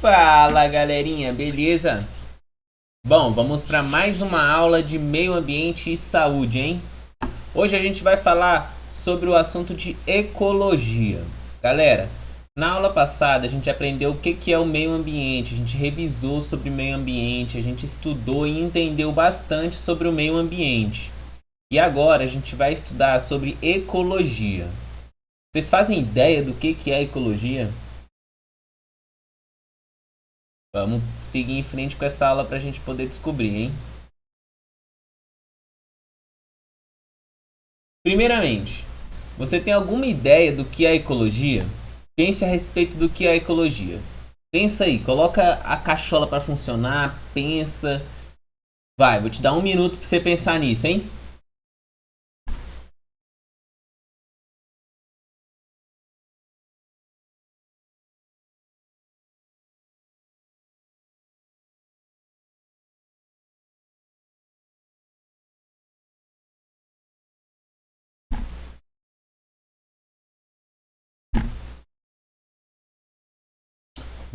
Fala galerinha, beleza? Bom, vamos para mais uma aula de meio ambiente e saúde, hein? Hoje a gente vai falar sobre o assunto de ecologia. Galera, na aula passada a gente aprendeu o que é o meio ambiente, a gente revisou sobre meio ambiente, a gente estudou e entendeu bastante sobre o meio ambiente. E agora a gente vai estudar sobre ecologia. Vocês fazem ideia do que é ecologia? Vamos seguir em frente com essa aula para a gente poder descobrir, hein? Primeiramente, você tem alguma ideia do que é ecologia? Pense a respeito do que é ecologia. Pensa aí, coloca a cachola para funcionar, pensa. Vai, vou te dar 1 minuto para você pensar nisso, hein?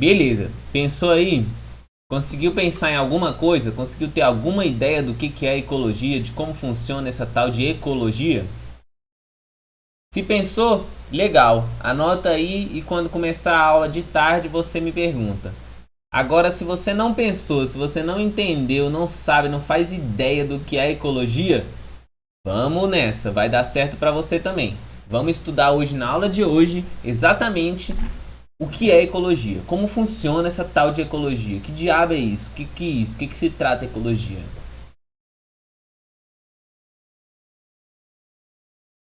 Beleza, pensou aí? Conseguiu pensar em alguma coisa? Conseguiu ter alguma ideia do que é ecologia, de como funciona essa tal de ecologia? Se pensou, legal, anota aí e quando começar a aula de tarde você me pergunta. Agora, se você não pensou, se você não entendeu, não sabe, não faz ideia do que é ecologia, vamos nessa, vai dar certo para você também. Vamos estudar hoje na aula de hoje exatamente o que é ecologia, como funciona essa tal de ecologia, que diabo é isso, que é isso, que se trata ecologia.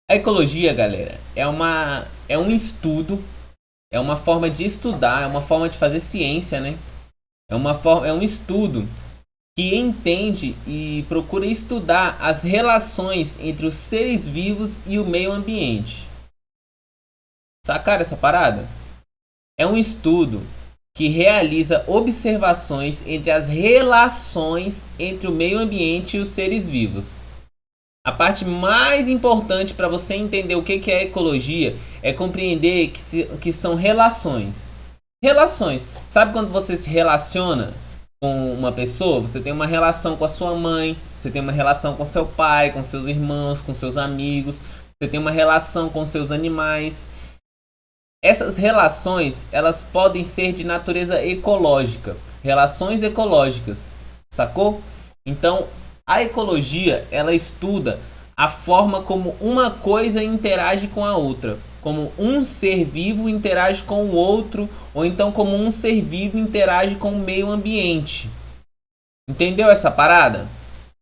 A ecologia, galera, é um estudo, é uma forma de estudar, é uma forma de fazer ciência, né? É um estudo que entende e procura estudar as relações entre os seres vivos e o meio ambiente. Sacaram essa parada? É um estudo que realiza observações entre as relações entre o meio ambiente e os seres vivos. A parte mais importante para você entender o que é ecologia é compreender que são relações. Relações. Sabe quando você se relaciona com uma pessoa? Você tem uma relação com a sua mãe, você tem uma relação com seu pai, com seus irmãos, com seus amigos, você tem uma relação com seus animais. Essas relações, elas podem ser de natureza ecológica, relações ecológicas, sacou? Então, a ecologia, ela estuda a forma como uma coisa interage com a outra, como um ser vivo interage com o outro, ou então como um ser vivo interage com o meio ambiente. Entendeu essa parada?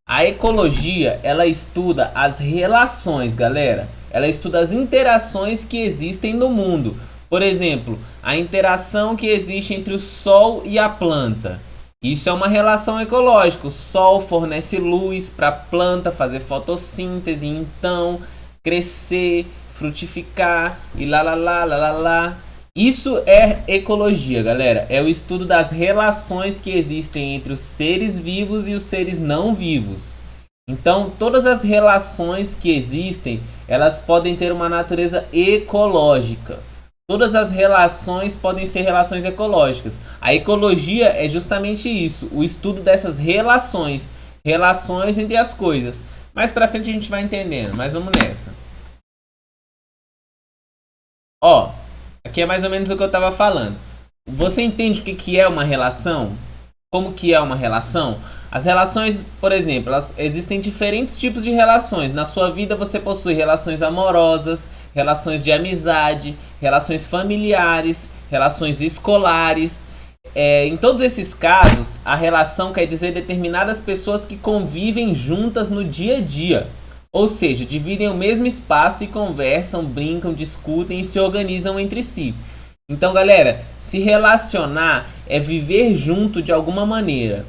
A ecologia, ela estuda as relações, galera. Ela estuda as interações que existem no mundo. Por exemplo, a interação que existe entre o sol e a planta. Isso é uma relação ecológica. O sol fornece luz para a planta fazer fotossíntese, então crescer, frutificar e lá. Isso é ecologia, galera. É o estudo das relações que existem entre os seres vivos e os seres não vivos. Então, todas as relações que existem, elas podem ter uma natureza ecológica. Todas as relações podem ser relações ecológicas. A ecologia é justamente isso, o estudo dessas relações, relações entre as coisas. Mais pra frente a gente vai entendendo, mas vamos nessa. Ó, aqui é mais ou menos o que eu estava falando. Você entende o que é uma relação? Como que é uma relação? As relações, por exemplo, existem diferentes tipos de relações. Na sua vida você possui relações amorosas, relações de amizade, relações familiares, relações escolares. Em todos esses casos, a relação quer dizer determinadas pessoas que convivem juntas no dia a dia. Ou seja, dividem o mesmo espaço e conversam, brincam, discutem e se organizam entre si. Então, galera, se relacionar é viver junto de alguma maneira.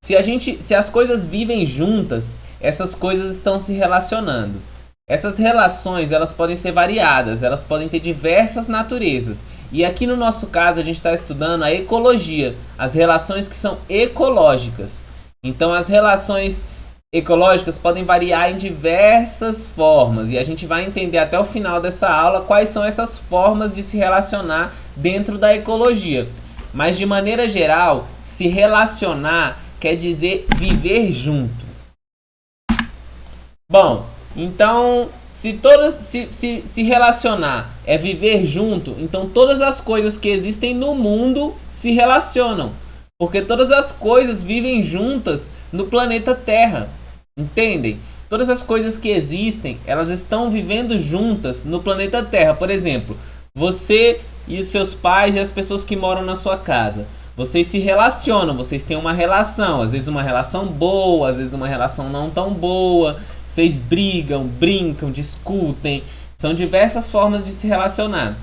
Se as coisas vivem juntas, essas coisas estão se relacionando. Essas relações, elas podem ser variadas, elas podem ter diversas naturezas. E aqui no nosso caso, a gente está estudando a ecologia, as relações que são ecológicas. Então, as relações ecológicas podem variar em diversas formas e a gente vai entender até o final dessa aula quais são essas formas de se relacionar dentro da ecologia. Mas de maneira geral, se relacionar quer dizer viver junto. Bom, então se relacionar é viver junto, então todas as coisas que existem no mundo se relacionam. Porque todas as coisas vivem juntas no planeta Terra. Entendem? Todas as coisas que existem, elas estão vivendo juntas no planeta Terra. Por exemplo, você e os seus pais e as pessoas que moram na sua casa. Vocês se relacionam, vocês têm uma relação. Às vezes uma relação boa, às vezes uma relação não tão boa. Vocês brigam, brincam, discutem. São diversas formas de se relacionar.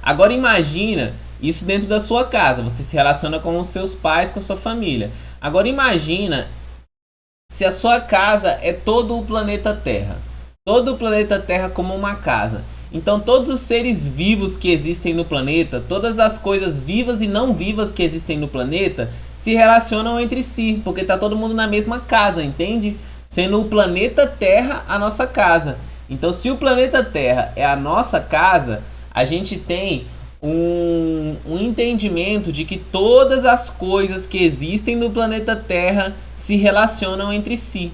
Agora imagina isso dentro da sua casa. Você se relaciona com os seus pais, com a sua família. Agora imagina se a sua casa é todo o planeta Terra. Todo o planeta Terra como uma casa. Então todos os seres vivos que existem no planeta, todas as coisas vivas e não vivas que existem no planeta, se relacionam entre si. Porque está todo mundo na mesma casa, entende? Sendo o planeta Terra a nossa casa. Então, se o planeta Terra é a nossa casa, a gente tem um entendimento de que todas as coisas que existem no planeta Terra se relacionam entre si.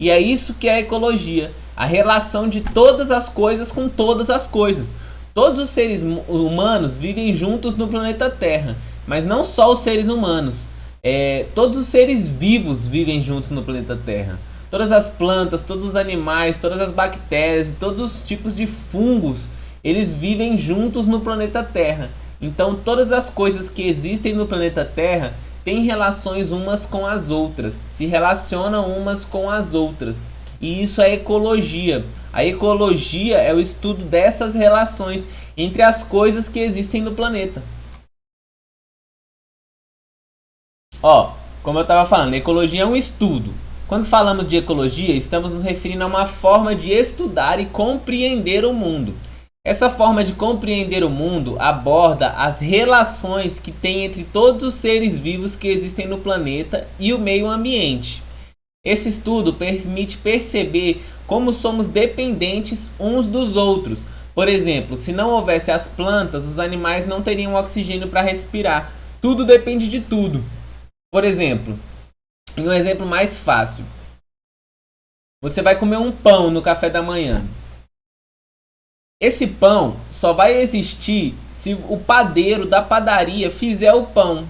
E é isso que é a ecologia. A relação de todas as coisas com todas as coisas. Todos os seres humanos vivem juntos no planeta Terra. Mas não só os seres humanos. Todos os seres vivos vivem juntos no planeta Terra. Todas as plantas, todos os animais, todas as bactérias, todos os tipos de fungos, eles vivem juntos no planeta Terra. Então todas as coisas que existem no planeta Terra têm relações umas com as outras, se relacionam umas com as outras. E isso é ecologia. A ecologia é o estudo dessas relações entre as coisas que existem no planeta. Como eu estava falando, ecologia é um estudo. Quando falamos de ecologia, estamos nos referindo a uma forma de estudar e compreender o mundo. Essa forma de compreender o mundo aborda as relações que tem entre todos os seres vivos que existem no planeta e o meio ambiente. Esse estudo permite perceber como somos dependentes uns dos outros. Por exemplo, se não houvesse as plantas, os animais não teriam oxigênio para respirar. Tudo depende de tudo. Por exemplo, um exemplo mais fácil. Você vai comer um pão no café da manhã. Esse pão só vai existir se o padeiro da padaria fizer o pão.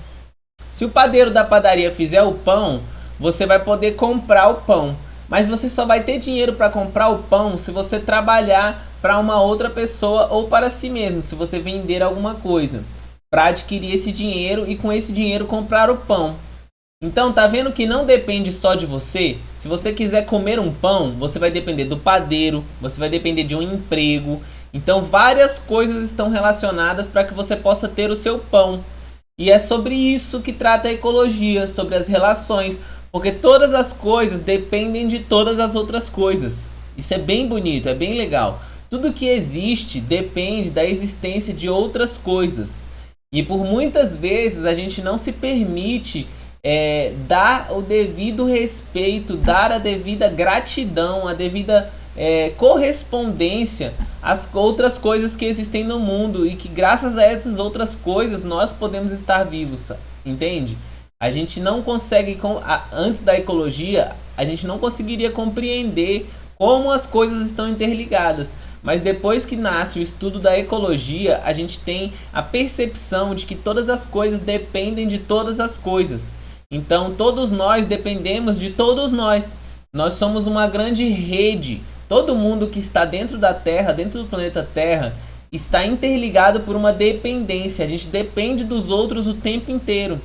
Se o padeiro da padaria fizer o pão, você vai poder comprar o pão. Mas você só vai ter dinheiro para comprar o pão se você trabalhar para uma outra pessoa ou para si mesmo, se você vender alguma coisa, para adquirir esse dinheiro e com esse dinheiro comprar o pão. Então, tá vendo que não depende só de você? Se você quiser comer um pão, você vai depender do padeiro, você vai depender de um emprego. Então, várias coisas estão relacionadas para que você possa ter o seu pão. E é sobre isso que trata a ecologia, sobre as relações, porque todas as coisas dependem de todas as outras coisas. Isso é bem bonito, é bem legal. Tudo que existe depende da existência de outras coisas. E por muitas vezes a gente não se permite dar o devido respeito, dar a devida gratidão, a devida correspondência às outras coisas que existem no mundo e que graças a essas outras coisas nós podemos estar vivos, entende? A gente não consegue, antes da ecologia, a gente não conseguiria compreender como as coisas estão interligadas. Mas depois que nasce o estudo da ecologia, a gente tem a percepção de que todas as coisas dependem de todas as coisas. Então todos nós dependemos de todos nós. Nós somos uma grande rede. Todo mundo que está dentro da Terra, dentro do planeta Terra, está interligado por uma dependência. A gente depende dos outros o tempo inteiro.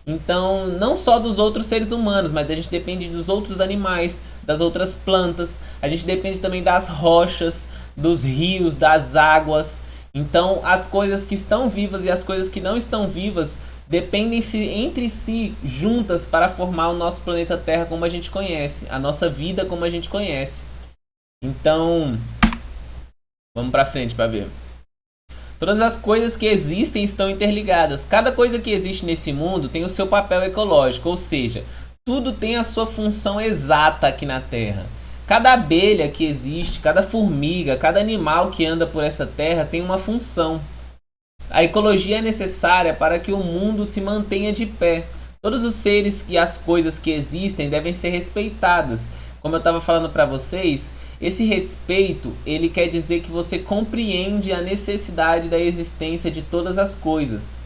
Então, não só dos outros seres humanos, mas a gente depende dos outros animais, das outras plantas. A gente depende também das rochas, dos rios, das águas. Então, as coisas que estão vivas e as coisas que não estão vivas dependem-se entre si juntas para formar o nosso planeta Terra como a gente conhece, a nossa vida como a gente conhece. Então, vamos para frente para ver. Todas as coisas que existem estão interligadas. Cada coisa que existe nesse mundo tem o seu papel ecológico, ou seja, tudo tem a sua função exata aqui na Terra. Cada abelha que existe, cada formiga, cada animal que anda por essa terra tem uma função. A ecologia é necessária para que o mundo se mantenha de pé. Todos os seres e as coisas que existem devem ser respeitadas. Como eu estava falando para vocês, esse respeito, ele quer dizer que você compreende a necessidade da existência de todas as coisas.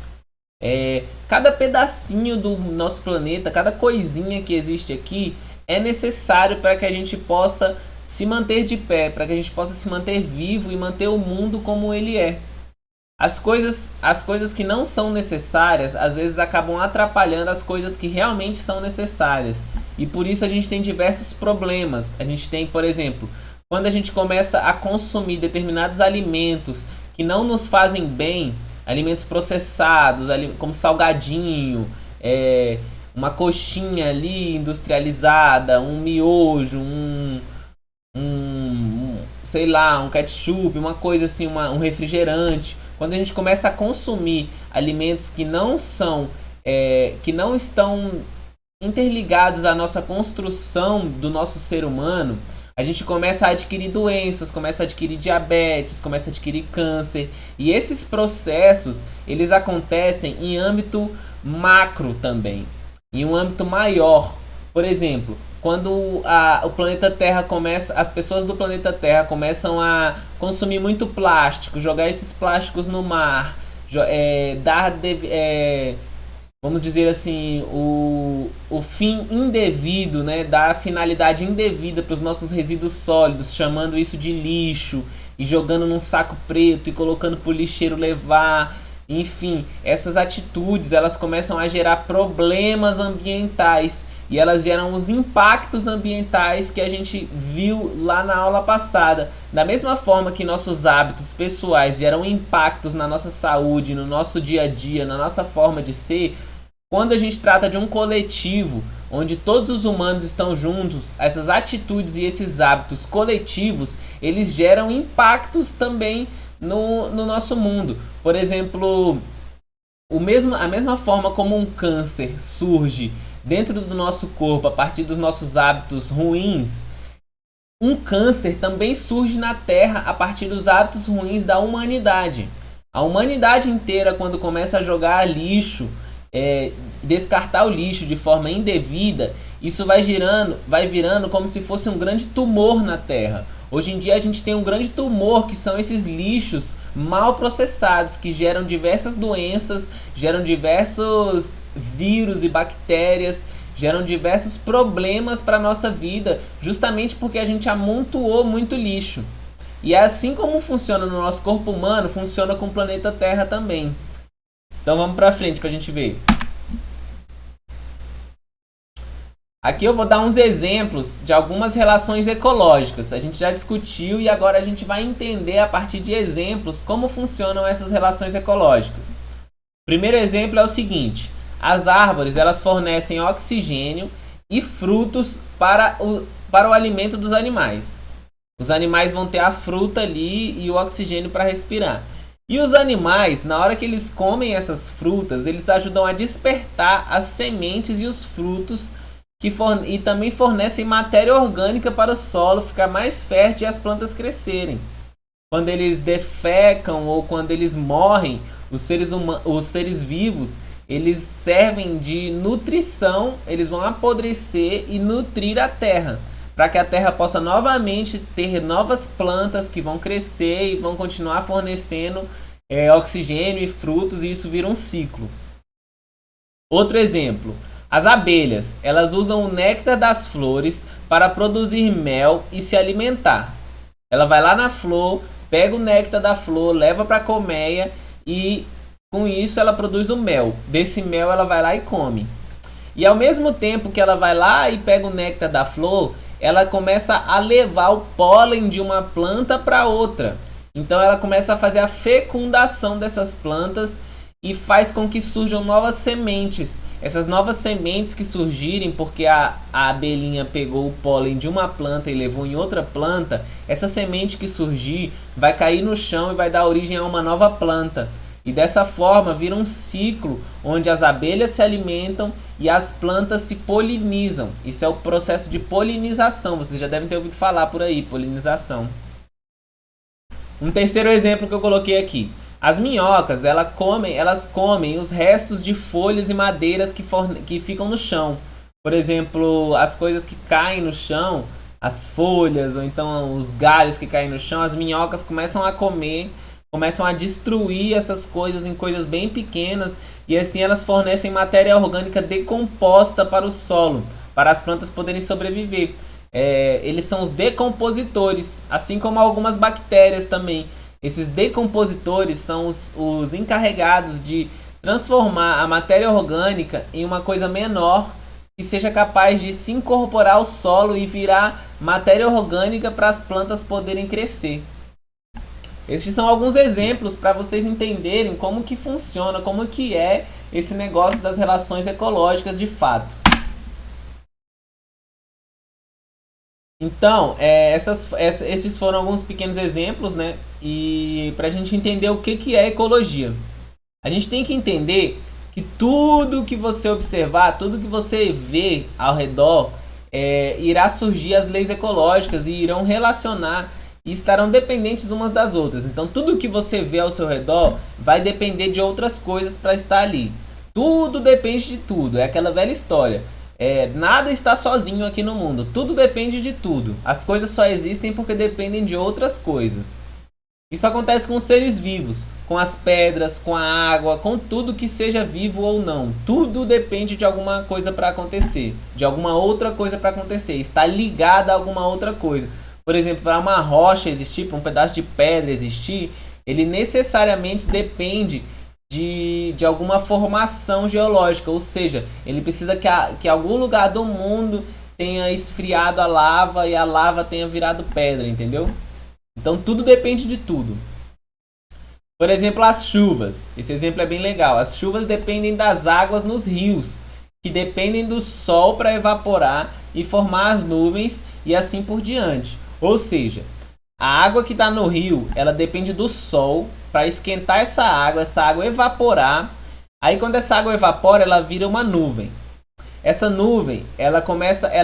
Cada pedacinho do nosso planeta, cada coisinha que existe aqui é necessário para que a gente possa se manter de pé, para que a gente possa se manter vivo e manter o mundo como ele é. As coisas que não são necessárias, às vezes acabam atrapalhando as coisas que realmente são necessárias. E por isso a gente tem diversos problemas. A gente tem, por exemplo, quando a gente começa a consumir determinados alimentos que não nos fazem bem, alimentos processados, como salgadinho, uma coxinha ali industrializada, um miojo, sei lá, um ketchup, uma coisa assim, um refrigerante. Quando a gente começa a consumir alimentos que não estão interligados à nossa construção do nosso ser humano, a gente começa a adquirir doenças, começa a adquirir diabetes, começa a adquirir câncer. E esses processos, eles acontecem em âmbito macro também, em um âmbito maior. Por exemplo, quando o planeta Terra as pessoas do planeta Terra começam a consumir muito plástico, jogar esses plásticos no mar, vamos dizer assim, o fim indevido, né, dar finalidade indevida para os nossos resíduos sólidos, chamando isso de lixo, e jogando num saco preto e colocando para o lixeiro levar. Enfim, essas atitudes, elas começam a gerar problemas ambientais e elas geram os impactos ambientais que a gente viu lá na aula passada. Da mesma forma que nossos hábitos pessoais geram impactos na nossa saúde, no nosso dia a dia, na nossa forma de ser, quando a gente trata de um coletivo onde todos os humanos estão juntos, essas atitudes e esses hábitos coletivos, eles geram impactos também no nosso mundo. Por exemplo, a mesma forma como um câncer surge dentro do nosso corpo a partir dos nossos hábitos ruins, um câncer também surge na Terra a partir dos hábitos ruins da humanidade. A humanidade inteira, quando começa a jogar lixo, descartar o lixo de forma indevida, isso vai virando como se fosse um grande tumor na Terra. Hoje em dia a gente tem um grande tumor, que são esses lixos mal processados, que geram diversas doenças, geram diversos vírus e bactérias, geram diversos problemas para a nossa vida, justamente porque a gente amontoou muito lixo. E assim como funciona no nosso corpo humano, funciona com o planeta Terra também. Então vamos para frente para a gente ver. Aqui eu vou dar uns exemplos de algumas relações ecológicas. A gente já discutiu e agora a gente vai entender a partir de exemplos como funcionam essas relações ecológicas. O primeiro exemplo é o seguinte: as árvores, elas fornecem oxigênio e frutos para o alimento dos animais. Os animais vão ter a fruta ali e o oxigênio para respirar. E os animais, na hora que eles comem essas frutas, eles ajudam a despertar as sementes e os frutos e também fornecem matéria orgânica para o solo ficar mais fértil e as plantas crescerem. Quando eles defecam ou quando eles morrem, os seres vivos, eles servem de nutrição, eles vão apodrecer e nutrir a terra, para que a terra possa novamente ter novas plantas que vão crescer e vão continuar fornecendo oxigênio e frutos, e isso vira um ciclo. Outro exemplo: as abelhas, elas usam o néctar das flores para produzir mel e se alimentar. Ela vai lá na flor, pega o néctar da flor, leva para a colmeia e com isso ela produz o mel. Desse mel ela vai lá e come. E ao mesmo tempo que ela vai lá e pega o néctar da flor, ela começa a levar o pólen de uma planta para outra. Então ela começa a fazer a fecundação dessas plantas e faz com que surjam novas sementes. Essas novas sementes que surgirem porque a abelhinha pegou o pólen de uma planta e levou em outra planta, essa semente que surgir vai cair no chão e vai dar origem a uma nova planta. E dessa forma vira um ciclo onde as abelhas se alimentam e as plantas se polinizam. Isso é o processo de polinização. Vocês já devem ter ouvido falar por aí, polinização. Um terceiro exemplo que eu coloquei aqui: As minhocas, elas comem os restos de folhas e madeiras que ficam no chão. Por exemplo, as coisas que caem no chão, as folhas ou então os galhos que caem no chão, as minhocas começam a comer, começam a destruir essas coisas em coisas bem pequenas e assim elas fornecem matéria orgânica decomposta para o solo, para as plantas poderem sobreviver. Eles são os decompositores, assim como algumas bactérias também. Esses decompositores são os encarregados de transformar a matéria orgânica em uma coisa menor que seja capaz de se incorporar ao solo e virar matéria orgânica para as plantas poderem crescer. Estes são alguns exemplos para vocês entenderem como que funciona, como que é esse negócio das relações ecológicas de fato. Então, esses foram alguns pequenos exemplos, né? E para a gente entender o que é ecologia. A gente tem que entender que tudo que você observar, tudo que você vê ao redor, irá surgir as leis ecológicas e irão relacionar e estarão dependentes umas das outras. Então, tudo que você vê ao seu redor vai depender de outras coisas para estar ali. Tudo depende de tudo, é aquela velha história. Nada está sozinho aqui no mundo, tudo depende de tudo. As coisas só existem porque dependem de outras coisas. Isso acontece com os seres vivos, com as pedras, com a água, com tudo que seja vivo ou não. Tudo depende de alguma coisa para acontecer, de alguma outra coisa para acontecer, está ligada a alguma outra coisa. Por exemplo, para uma rocha existir, para um pedaço de pedra existir, ele necessariamente depende de alguma formação geológica, ou seja, ele precisa que algum lugar do mundo tenha esfriado a lava e a lava tenha virado pedra, entendeu? Então tudo depende de tudo. Por exemplo, as chuvas. Esse exemplo é bem legal. As chuvas dependem das águas nos rios, que dependem do sol para evaporar e formar as nuvens e assim por diante. Ou seja, a água que está no rio, ela depende do sol para esquentar essa água evaporar. Aí quando essa água evapora, ela vira uma nuvem. Essa nuvem, ela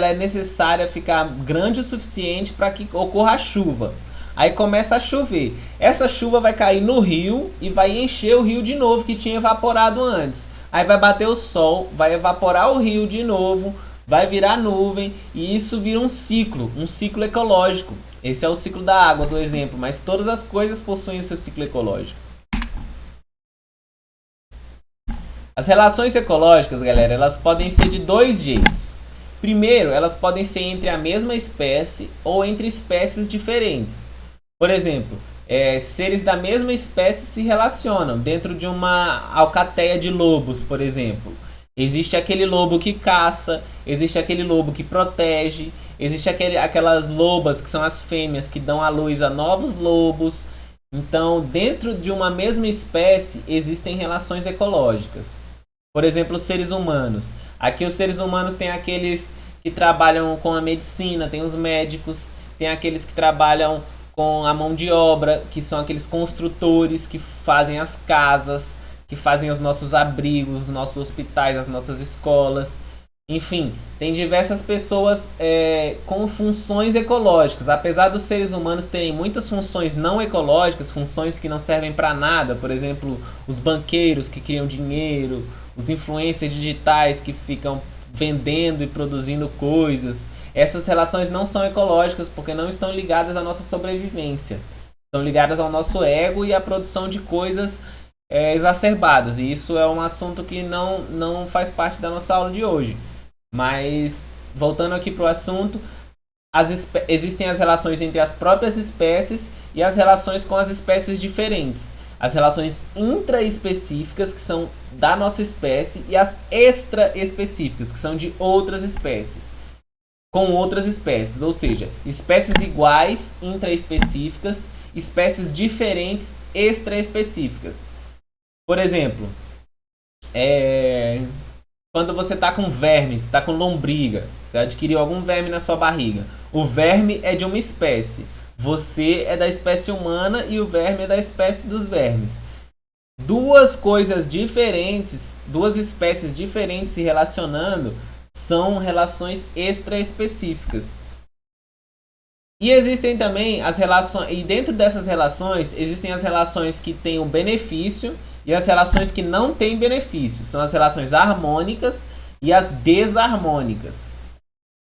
é necessária ficar grande o suficiente para que ocorra a chuva. Aí começa a chover. Essa chuva vai cair no rio e vai encher o rio de novo que tinha evaporado antes. Aí vai bater o sol, vai evaporar o rio de novo, vai virar nuvem e isso vira um ciclo ecológico. Esse é o ciclo da água, do exemplo, mas todas as coisas possuem o seu ciclo ecológico. As relações ecológicas, galera, elas podem ser de dois jeitos. Primeiro, elas podem ser entre a mesma espécie ou entre espécies diferentes. Por exemplo, seres da mesma espécie se relacionam dentro de uma alcateia de lobos, por exemplo. Existe aquele lobo que caça, existe aquele lobo que protege, existe aquelas lobas que são as fêmeas que dão à luz a novos lobos. Então, dentro de uma mesma espécie existem relações ecológicas. Por exemplo, os seres humanos. Aqui os seres humanos tem aqueles que trabalham com a medicina, tem os médicos, tem aqueles que trabalham com a mão de obra, que são aqueles construtores que fazem as casas, que fazem os nossos abrigos, os nossos hospitais, as nossas escolas. Enfim, tem diversas pessoas com funções ecológicas. Apesar dos seres humanos terem muitas funções não ecológicas, funções que não servem para nada, por exemplo, os banqueiros que criam dinheiro, os influencers digitais que ficam vendendo e produzindo coisas. Essas relações não são ecológicas porque não estão ligadas à nossa sobrevivência. Estão ligadas ao nosso ego e à produção de coisas exacerbadas. E isso é um assunto que não faz parte da nossa aula de hoje. Mas, voltando aqui para o assunto, existem as relações entre as próprias espécies e as relações com as espécies diferentes. As relações intraespecíficas, que são da nossa espécie, e as extraespecíficas, que são de outras espécies, com outras espécies. Ou seja, espécies iguais, intraespecíficas, espécies diferentes, extraespecíficas. Por exemplo, quando você está com vermes, está com lombriga, você adquiriu algum verme na sua barriga. O verme é de uma espécie. Você é da espécie humana e o verme é da espécie dos vermes. Duas coisas diferentes, duas espécies diferentes se relacionando, são relações extraespecíficas. E existem também as relações, e dentro dessas relações existem as relações que têm um benefício e as relações que não têm benefício. São as relações harmônicas e as desarmônicas.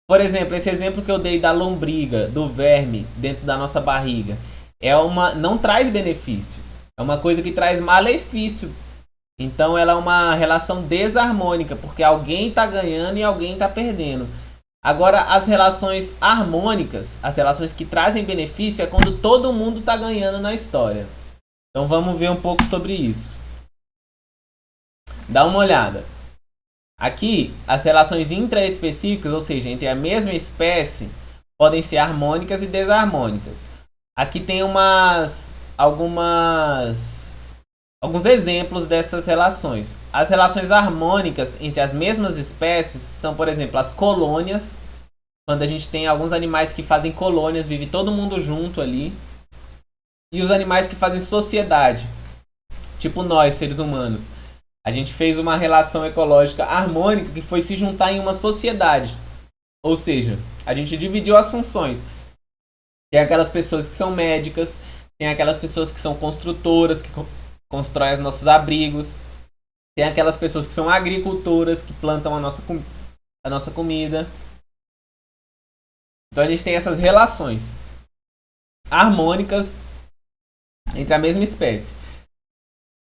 Por exemplo, esse exemplo que eu dei da lombriga, do verme dentro da nossa barriga, não traz benefício. É uma coisa que traz malefício. Então ela é uma relação desarmônica, porque alguém está ganhando e alguém está perdendo. Agora, as relações harmônicas, as relações que trazem benefício, é quando todo mundo está ganhando na história. Então vamos ver um pouco sobre isso. Dá uma olhada. Aqui, as relações intraespecíficas, ou seja, entre a mesma espécie, podem ser harmônicas e desarmônicas. Aqui tem alguns exemplos dessas relações. As relações harmônicas entre as mesmas espécies são, por exemplo, as colônias. Quando a gente tem alguns animais que fazem colônias, vive todo mundo junto ali. E os animais que fazem sociedade, tipo nós, seres humanos. A gente fez uma relação ecológica harmônica que foi se juntar em uma sociedade. Ou seja, a gente dividiu as funções. Tem aquelas pessoas que são médicas, tem aquelas pessoas que são construtoras, que constroem os nossos abrigos, tem aquelas pessoas que são agricultoras, que plantam a nossa comida. Então a gente tem essas relações harmônicas entre a mesma espécie.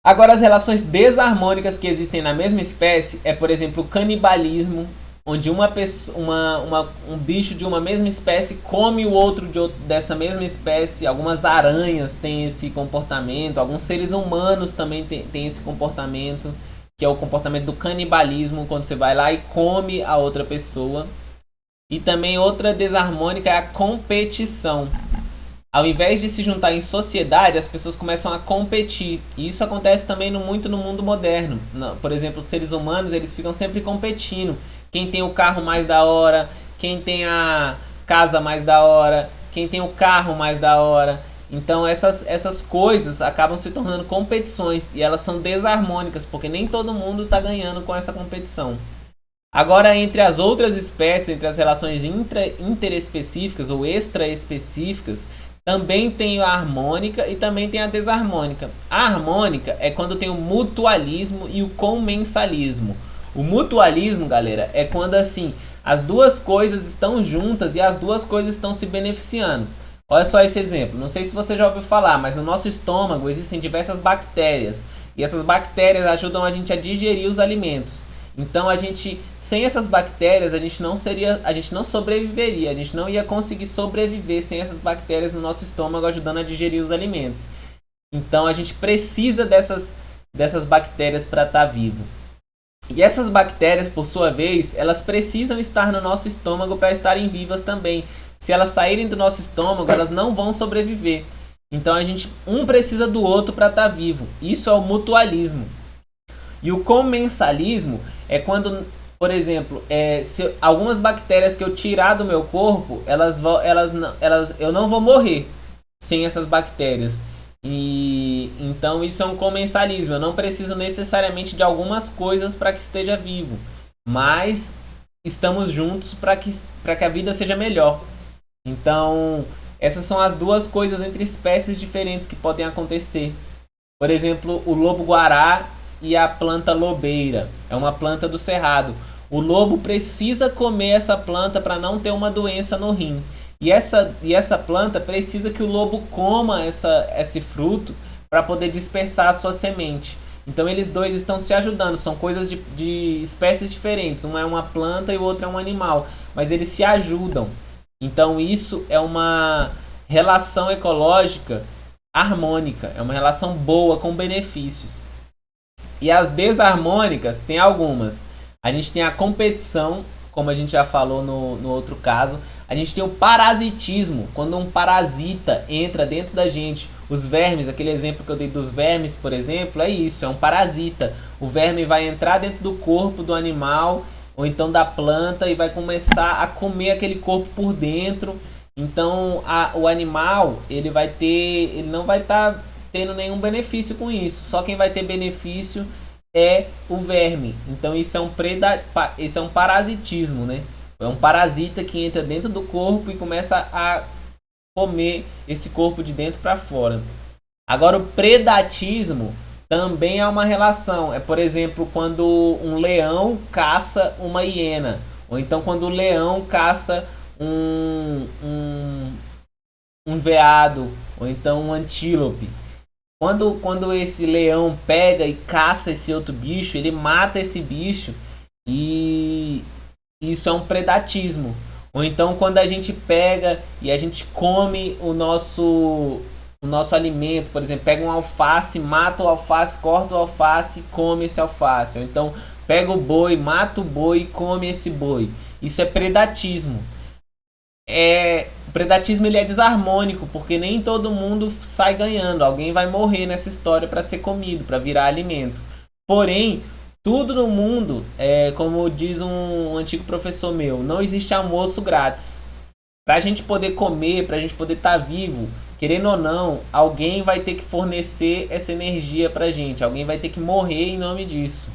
Agora, as relações desarmônicas que existem na mesma espécie é, por exemplo, o canibalismo, onde um bicho de uma mesma espécie come o outro dessa mesma espécie. Algumas aranhas têm esse comportamento, alguns seres humanos também têm esse comportamento, que é o comportamento do canibalismo, quando você vai lá e come a outra pessoa. E também outra desarmônica é a competição. Ao invés de se juntar em sociedade, as pessoas começam a competir. E isso acontece também muito no mundo moderno. Por exemplo, os seres humanos, eles ficam sempre competindo. Quem tem o carro mais da hora, quem tem a casa mais da hora, quem tem o carro mais da hora. Então essas coisas acabam se tornando competições. E elas são desarmônicas, porque nem todo mundo está ganhando com essa competição. Agora, entre as outras espécies, entre as relações interespecíficas ou extraespecíficas, também tem a harmônica e também tem a desarmônica. A harmônica é quando tem o mutualismo e o comensalismo. O mutualismo, galera, é quando assim as duas coisas estão juntas e as duas coisas estão se beneficiando. Olha só esse exemplo. Não sei se você já ouviu falar, mas no nosso estômago existem diversas bactérias. E essas bactérias ajudam a gente a digerir os alimentos. Então sem essas bactérias, a gente não sobreviveria, a gente não ia conseguir sobreviver sem essas bactérias no nosso estômago ajudando a digerir os alimentos. Então a gente precisa dessas bactérias para estar vivo. E essas bactérias, por sua vez, elas precisam estar no nosso estômago para estarem vivas também. Se elas saírem do nosso estômago, elas não vão sobreviver. Então um precisa do outro para estar vivo. Isso é o mutualismo. E o comensalismo é quando, por exemplo, se algumas bactérias que eu tirar do meu corpo, eu não vou morrer sem essas bactérias. E então isso é um comensalismo. Eu não preciso necessariamente de algumas coisas para que esteja vivo, mas estamos juntos para que a vida seja melhor. Então, essas são as duas coisas entre espécies diferentes que podem acontecer. Por exemplo, o lobo-guará e a planta lobeira. É uma planta do cerrado. O lobo precisa comer essa planta para não ter uma doença no rim. E essa planta precisa que o lobo coma esse fruto para poder dispersar a sua semente. Então eles dois estão se ajudando. São coisas de espécies diferentes. Uma é uma planta e o outro é um animal. Mas eles se ajudam. Então isso é uma relação ecológica harmônica. É uma relação boa com benefícios. E as desarmônicas, tem algumas. A gente tem a competição, como a gente já falou no outro caso. A gente tem o parasitismo, quando um parasita entra dentro da gente. Os vermes, aquele exemplo que eu dei dos vermes, por exemplo, é isso, é um parasita. O verme vai entrar dentro do corpo do animal, ou então da planta, e vai começar a comer aquele corpo por dentro. Então o animal, ele não vai estar tendo nenhum benefício com isso. Só quem vai ter benefício é o verme. Então isso é um parasitismo, né? É um parasita que entra dentro do corpo e começa a comer esse corpo de dentro para fora. Agora, o predatismo também é uma relação. É, por exemplo, quando um leão caça uma hiena. Ou então quando o leão caça um veado. Ou então um antílope. Quando esse leão pega e caça esse outro bicho, ele mata esse bicho e isso é um predatismo. Ou então quando a gente pega e a gente come o nosso alimento, por exemplo, pega um alface, mata o alface, corta o alface e come esse alface. Ou então pega o boi, mata o boi e come esse boi. Isso é predatismo. O predatismo ele é desarmônico, porque nem todo mundo sai ganhando. Alguém vai morrer nessa história para ser comido, para virar alimento. Porém, tudo no mundo, como diz um antigo professor meu, não existe almoço grátis. Para a gente poder comer, para a gente poder estar vivo, querendo ou não, alguém vai ter que fornecer essa energia para gente. Alguém vai ter que morrer em nome disso.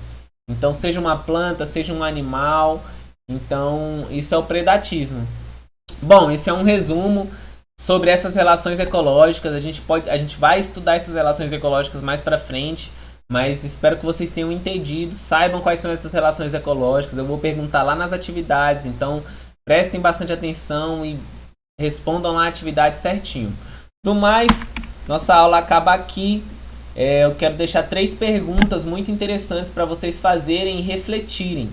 Então, seja uma planta, seja um animal. Então, isso é o predatismo. Bom, esse é um resumo sobre essas relações ecológicas. A gente vai estudar essas relações ecológicas mais para frente, mas espero que vocês tenham entendido, saibam quais são essas relações ecológicas. Eu vou perguntar lá nas atividades, então prestem bastante atenção e respondam lá a atividade certinho. Do mais, nossa aula acaba aqui. Eu quero deixar 3 perguntas muito interessantes para vocês fazerem e refletirem.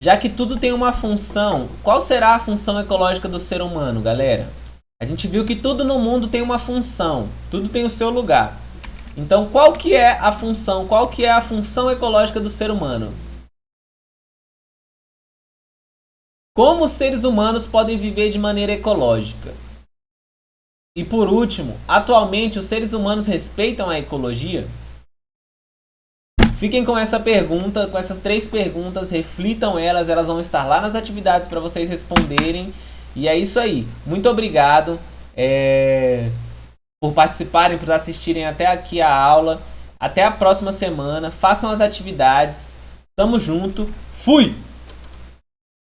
Já que tudo tem uma função, qual será a função ecológica do ser humano, galera? A gente viu que tudo no mundo tem uma função, tudo tem o seu lugar. Então, qual que é a função ecológica do ser humano? Como os seres humanos podem viver de maneira ecológica? E por último, atualmente os seres humanos respeitam a ecologia? Fiquem com essa pergunta, com essas 3 perguntas, reflitam elas vão estar lá nas atividades para vocês responderem. E é isso aí. Muito obrigado por participarem, por assistirem até aqui a aula. Até a próxima semana. Façam as atividades. Tamo junto. Fui!